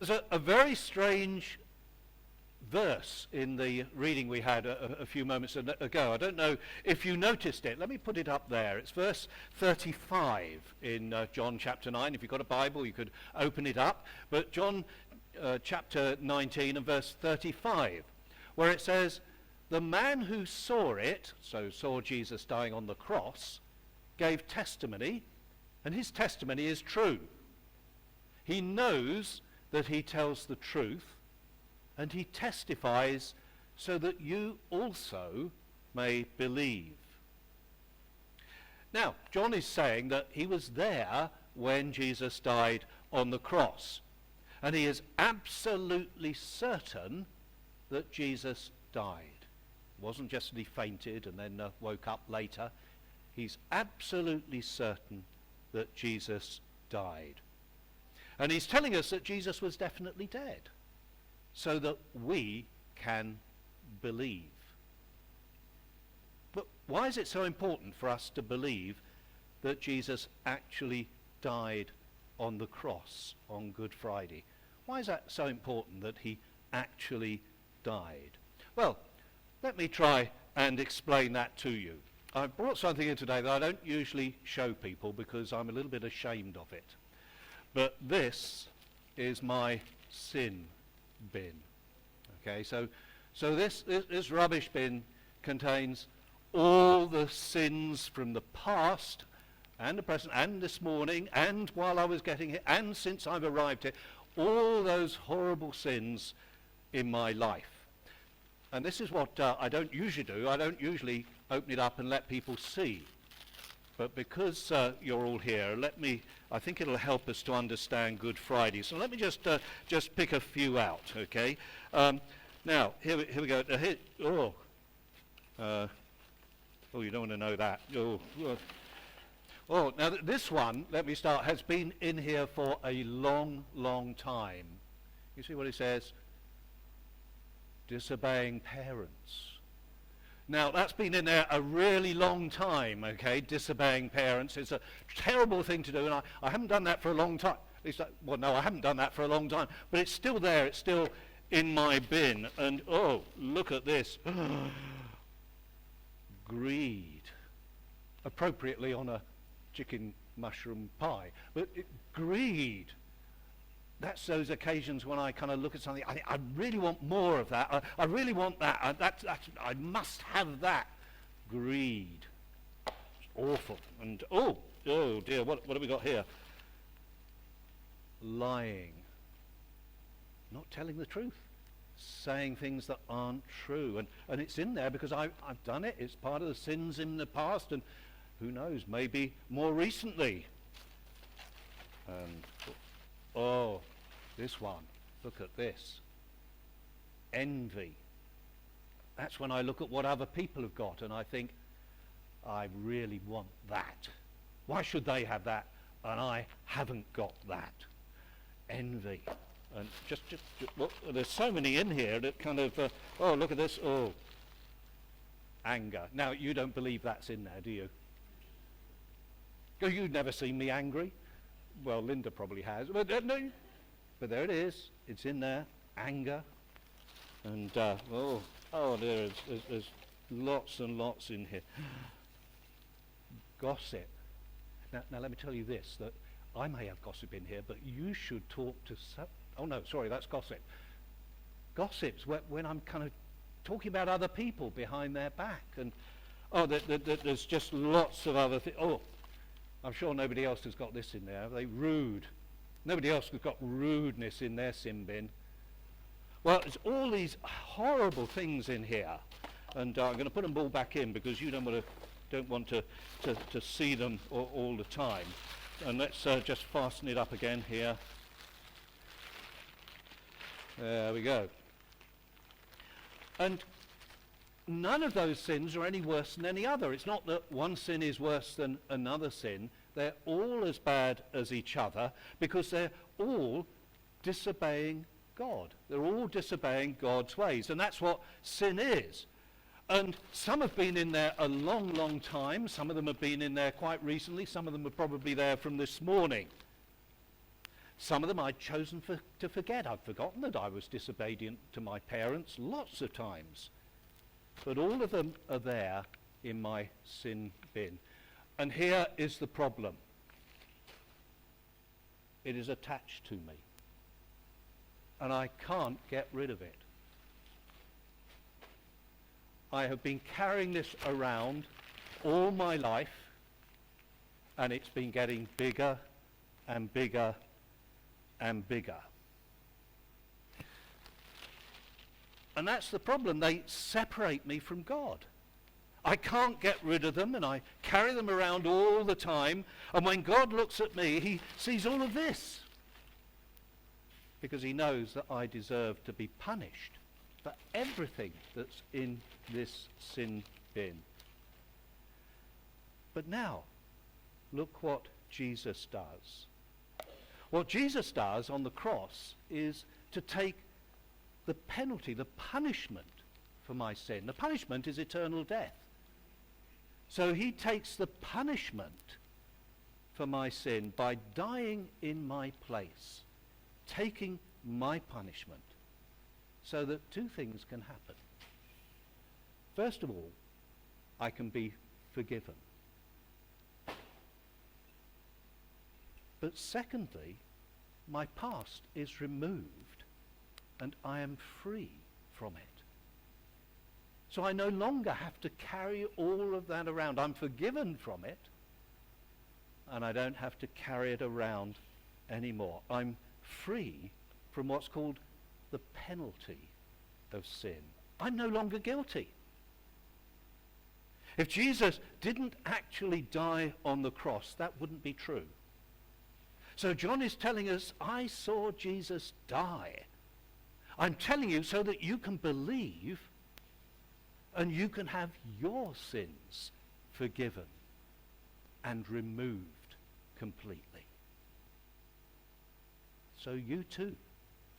There's a very strange verse in the reading we had a few moments ago. I don't know if you noticed it. Let me put it up there. It's verse 35 in John chapter 9. If you've got a Bible, you could open it up. But John chapter 19 and verse 35, where it says, "The man who saw it," so saw Jesus dying on the cross, "gave testimony, and his testimony is true. He knows that he tells the truth, and he testifies so that you also may believe." Now, John is saying that he was there when Jesus died on the cross, and he is absolutely certain that Jesus died. It wasn't just that he fainted and then woke up later. He's absolutely certain that Jesus died. And he's telling us that Jesus was definitely dead, so that we can believe. But why is it so important for us to believe that Jesus actually died on the cross on Good Friday? Why is that so important that he actually died? Well, let me try and explain that to you. I've brought something in today that I don't usually show people because I'm a little bit ashamed of it. But this is my sin bin. Okay, so this rubbish bin contains all the sins from the past and the present and this morning and while I was getting here and since I've arrived here, all those horrible sins in my life. And this is what I don't usually do. I don't usually open it up and let people see. But because you're all here, I think it'll help us to understand Good Friday. So let me just pick a few out, okay? Now, here we go. You don't want to know that. Now this one, let me start, has been in here for a long, long time. You see what it says? Disobeying parents. Now, that's been in there a really long time, okay, disobeying parents. It's a terrible thing to do, and I haven't done that for a long time. At least, I haven't done that for a long time, but it's still there. It's still in my bin. And, oh, look at this. Greed. Appropriately on a chicken mushroom pie. But greed. That's those occasions when I kind of look at something, I really want more of that. I really want that. I must have that. Greed. It's awful. And oh dear, what have we got here? Lying. Not telling the truth. Saying things that aren't true. And it's in there because I've done it. It's part of the sins in the past, and who knows, maybe more recently. And this one, look at this. Envy. That's when I look at what other people have got and I think, I really want that. Why should they have that and I haven't got that? Envy. And just look, there's so many in here that kind of, look at this, anger. Now, you don't believe that's in there, do you? You've never seen me angry. Well, Linda probably has. But there it is. It's in there. Anger. And, there's lots and lots in here. Gossip. Now, let me tell you this, that I may have gossip in here, but you should talk to that's gossip. Gossip's when I'm kind of talking about other people behind their back. And, there's just lots of other things. I'm sure nobody else has got this in there. Are they rude? Nobody else has got rudeness in their sin bin. Well, there's all these horrible things in here. And I'm going to put them all back in because you don't want to see them all the time. And let's just fasten it up again here. There we go. And none of those sins are any worse than any other. It's not that one sin is worse than another sin. They're all as bad as each other because they're all disobeying God. They're all disobeying God's ways. And that's what sin is. And some have been in there a long, long time. Some of them have been in there quite recently. Some of them are probably there from this morning. Some of them I'd chosen to forget. I'd forgotten that I was disobedient to my parents lots of times. But all of them are there in my sin bin. And here is the problem. It is attached to me. And I can't get rid of it. I have been carrying this around all my life, and it's been getting bigger and bigger and bigger. And that's the problem. They separate me from God. I can't get rid of them, and I carry them around all the time. And when God looks at me, he sees all of this, because he knows that I deserve to be punished for everything that's in this sin bin. But now, look what Jesus does. What Jesus does on the cross is to take the penalty, the punishment for my sin. The punishment is eternal death. So he takes the punishment for my sin by dying in my place, taking my punishment, so that two things can happen. First of all, I can be forgiven. But secondly, my past is removed and I am free from it. So I no longer have to carry all of that around. I'm forgiven from it, and I don't have to carry it around anymore. I'm free from what's called the penalty of sin. I'm no longer guilty. If Jesus didn't actually die on the cross, that wouldn't be true. So John is telling us, I saw Jesus die. I'm telling you so that you can believe and you can have your sins forgiven and removed completely. So you too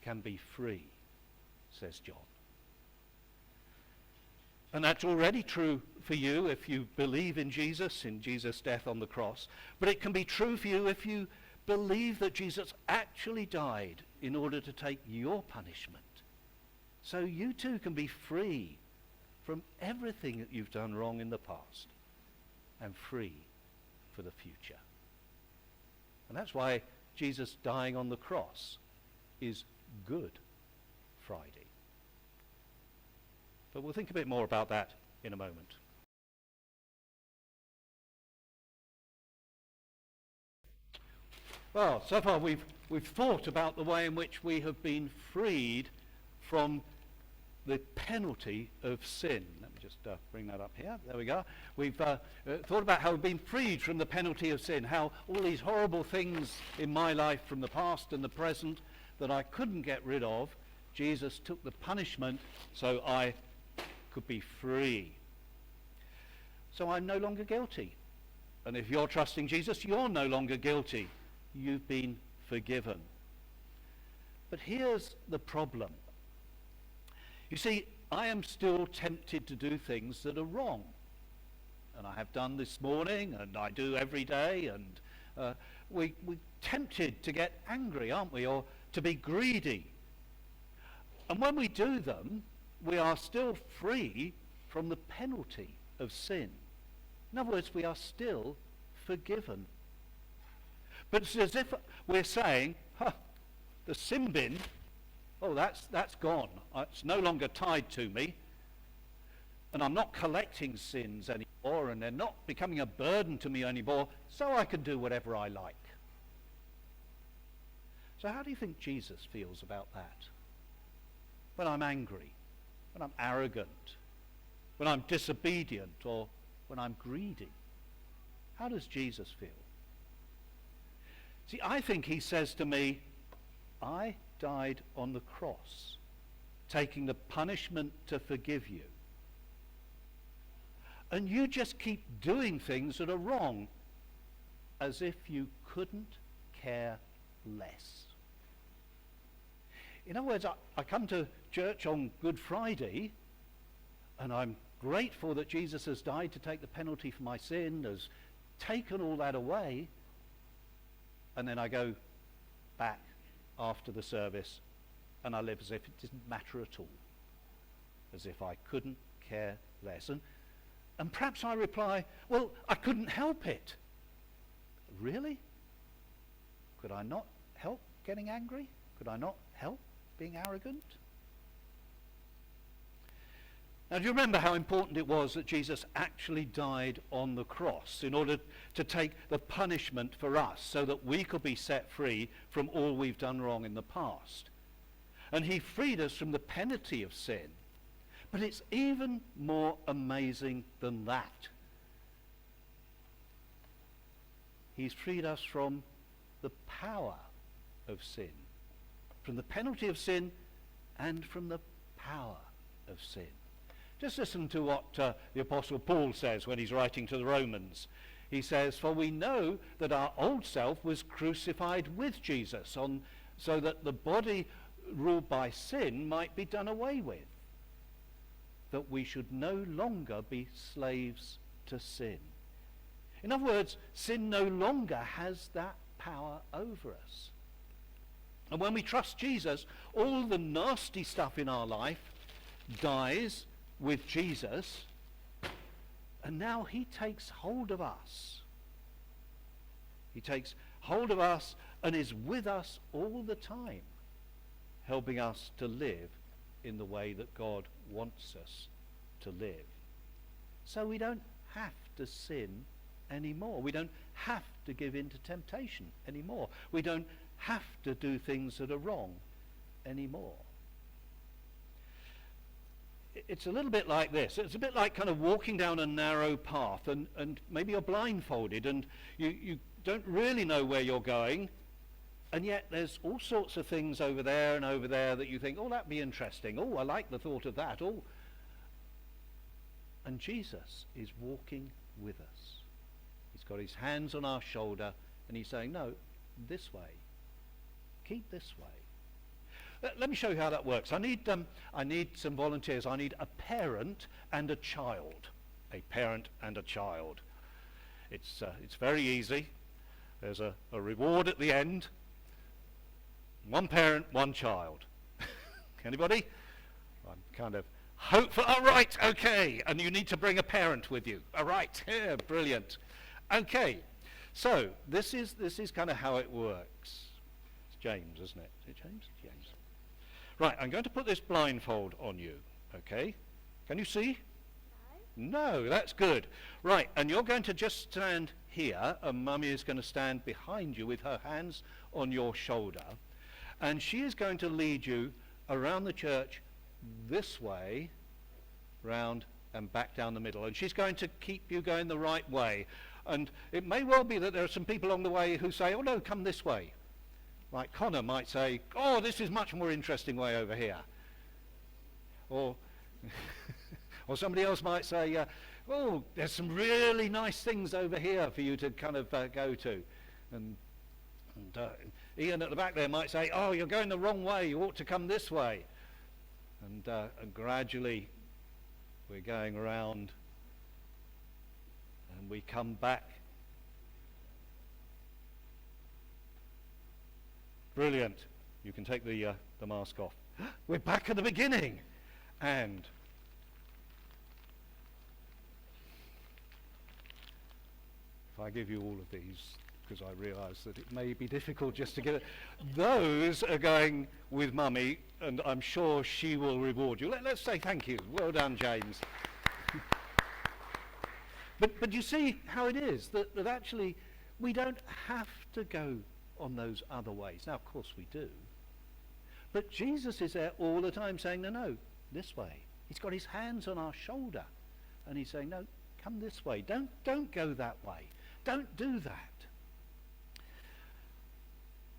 can be free, says John. And that's already true for you if you believe in Jesus' death on the cross. But it can be true for you if you believe that Jesus actually died in order to take your punishment. So you too can be free from everything that you've done wrong in the past and free for the future. And that's why Jesus dying on the cross is Good Friday. But we'll think a bit more about that in a moment. Well, so far we've thought about the way in which we have been freed from the penalty of sin. Let me just bring that up here. There we go. We've thought about how we've been freed from the penalty of sin, how all these horrible things in my life from the past and the present that I couldn't get rid of, Jesus took the punishment so I could be free. So I'm no longer guilty. And if you're trusting Jesus, you're no longer guilty. You've been forgiven. But here's the problem. You see, I am still tempted to do things that are wrong. And I have done this morning, and I do every day, and we're tempted to get angry, aren't we, or to be greedy. And when we do them, we are still free from the penalty of sin. In other words, we are still forgiven. But it's as if we're saying, the sin bin, that's gone. It's no longer tied to me. And I'm not collecting sins anymore, and they're not becoming a burden to me anymore, so I can do whatever I like. So how do you think Jesus feels about that? When I'm angry, when I'm arrogant, when I'm disobedient, or when I'm greedy? How does Jesus feel? See, I think he says to me, I died on the cross, taking the punishment to forgive you. And you just keep doing things that are wrong, as if you couldn't care less. In other words, I come to church on Good Friday, and I'm grateful that Jesus has died to take the penalty for my sin, has taken all that away, and then I go back after the service, and I live as if it didn't matter at all, as if I couldn't care less. And perhaps I reply, well, I couldn't help it. Really? Could I not help getting angry? Could I not help being arrogant? Now, do you remember how important it was that Jesus actually died on the cross in order to take the punishment for us so that we could be set free from all we've done wrong in the past? And he freed us from the penalty of sin. But it's even more amazing than that. He's freed us from the power of sin, from the penalty of sin and from the power of sin. Just listen to what the Apostle Paul says when he's writing to the Romans. He says, "For we know that our old self was crucified with Jesus so that the body ruled by sin might be done away with, that we should no longer be slaves to sin." In other words, sin no longer has that power over us. And when we trust Jesus, all the nasty stuff in our life dies with Jesus, and now he takes hold of us. He takes hold of us and is with us all the time, helping us to live in the way that God wants us to live. So we don't have to sin anymore. We don't have to give in to temptation anymore. We don't have to do things that are wrong anymore. It's a little bit like this. It's a bit like kind of walking down a narrow path and maybe you're blindfolded and you don't really know where you're going, and yet there's all sorts of things over there and over there that you think, oh, that'd be interesting. Oh, I like the thought of that. Oh. And Jesus is walking with us. He's got his hands on our shoulder and he's saying, no, this way. Keep this way. Let me show you how that works. I need some volunteers. I need a parent and a child. A parent and a child. It's very easy. There's a reward at the end. One parent, one child. Anybody? I'm kind of hopeful. All right, okay. And you need to bring a parent with you. All right, yeah, brilliant. Okay, so this is kind of how it works. It's James, isn't it? Is it James? James. Right, I'm going to put this blindfold on you, okay? Can you see? No, that's good. Right, and you're going to just stand here, and Mummy is going to stand behind you with her hands on your shoulder, and she is going to lead you around the church this way, round and back down the middle, and she's going to keep you going the right way. And it may well be that there are some people along the way who say, oh no, come this way. Like Connor might say, oh, this is much more interesting way over here. Or or somebody else might say, oh, there's some really nice things over here for you to kind of go to. And Ian at the back there might say, oh, you're going the wrong way, you ought to come this way. And gradually we're going around and we come back. Brilliant. You can take the mask off. We're back at the beginning. And if I give you all of these, because I realise that it may be difficult just to get it. Those are going with Mummy, and I'm sure she will reward you. Let's say thank you. Well done, James. But you see how it is, that actually we don't have to go on those other ways. Now, of course we do. But Jesus is there all the time saying, no, this way. He's got his hands on our shoulder. And he's saying, no, come this way. Don't go that way. Don't do that.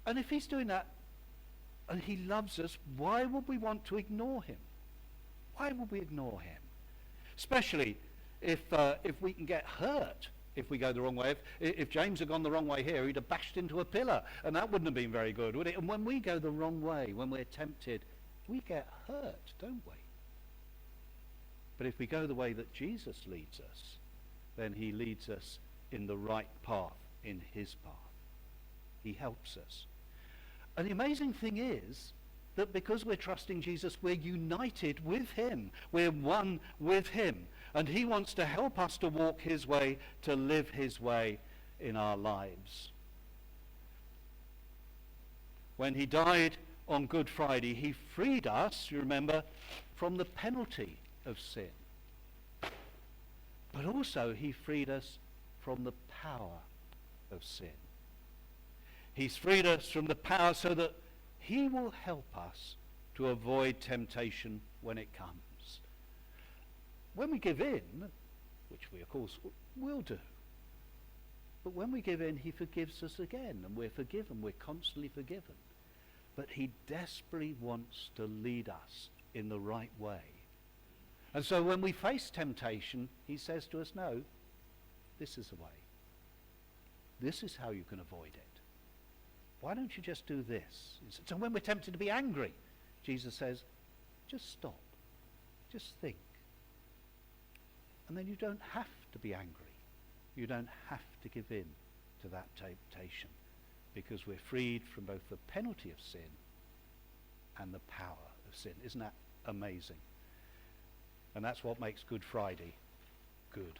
And if he's doing that and he loves us, why would we want to ignore him? Why would we ignore him? Especially if we can get hurt if we go the wrong way. If James had gone the wrong way here, he'd have bashed into a pillar, and that wouldn't have been very good, would it? And when we go the wrong way, when we're tempted, we get hurt, don't we? But if we go the way that Jesus leads us, then he leads us in the right path, in his path. He helps us. And the amazing thing is that because we're trusting Jesus, we're united with him. We're one with him. And he wants to help us to walk his way, to live his way in our lives. When he died on Good Friday, he freed us, you remember, from the penalty of sin. But also he freed us from the power of sin. He's freed us from the power so that he will help us to avoid temptation when it comes. When we give in, which we of course will do, but when we give in, he forgives us again, and we're forgiven, we're constantly forgiven. But he desperately wants to lead us in the right way. And so when we face temptation, he says to us, no, this is the way. This is how you can avoid it. Why don't you just do this? So when we're tempted to be angry, Jesus says, just stop. Just think. And then you don't have to be angry. You don't have to give in to that temptation, because we're freed from both the penalty of sin and the power of sin. Isn't that amazing? And that's what makes Good Friday good.